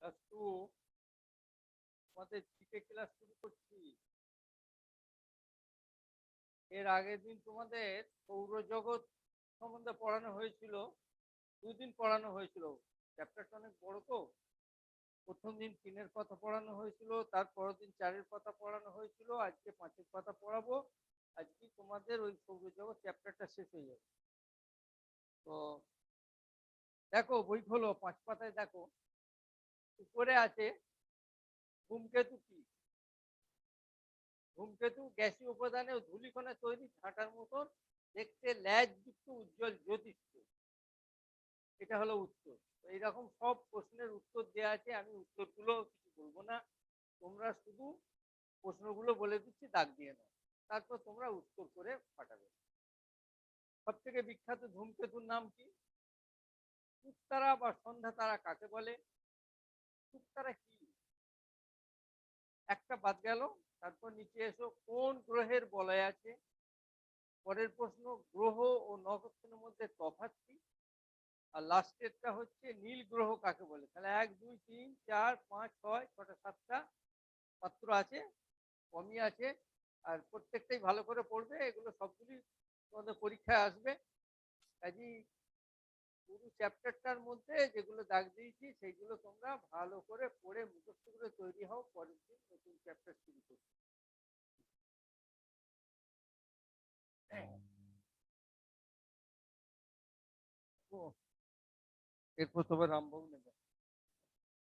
Class two আমাদের GK class শুরু করছি। এর আগের দিন তোমাদের সৌরজগৎ সম্বন্ধে পড়ানো হয়েছিল, দুদিন পড়ানো হয়েছিল। চ্যাপ্টারটা অনেক বড় তো। প্রথম দিন 3-এর কথা পড়ানো হয়েছিল, তারপরের দিন 4-এর কথা পড়ানো হয়েছিল, আজকে 5-এর কথা পড়াবো। আজকে তোমাদের ওই সৌরজগৎ চ্যাপ্টারটা শেষ হয়ে যাবে। তো দেখো, বই খোলো, 5 পাতায় দেখো, উপরে আছে ধূমকেতু কি। ধূমকেতু গ্যাসীয় উপাদানে ও ধূলিকণা তৈরি ঝাঁটার মতন দেখতে ল্যাজযুক্ত উজ্জ্বল জ্যোতিষ্ক। এটা হলো উত্তর। তো এইরকম সব প্রশ্নের উত্তর দেওয়া আছে, আমি উত্তরগুলো কিছু বলবো না, তোমরা শুধু প্রশ্নগুলো বলে দিচ্ছি, দাগ দিয়ে নাও, তারপর তোমরা উত্তর করে পাঠাবে। সব থেকে বিখ্যাত ধূমকেতুর নাম কি? শুকতারা বা সন্ধ্যা তারা কাকে বলে? শুকতারা কি? একটা বাদ গেল। তারপর নিচে এসো, কোন গ্রহের বলয় আছে? পরের প্রশ্ন, গ্রহ ও নক্ষত্রের মধ্যে তফাৎ কি? আর লাস্টেরটা হচ্ছে নীল গ্রহ কাকে বলে? তাহলে 1 2 3 4 5 6 6টা 7টা পাত্র আছে, কমই আছে। আর প্রত্যেকটাই ভালো করে পড়বে, এগুলো সবগুলি তোমাদের পরীক্ষায় আসবে। কাজেই পুরো চ্যাপ্টারটার মধ্যে যেগুলো দাগ দিয়েছি সেইগুলো তোমরা ভালো করে পড়ে মুখস্থ করে তৈরি হও, পরের দিন নতুন চ্যাপ্টার শুরু করবে। এরপর তোমার রামবাবু নেবে।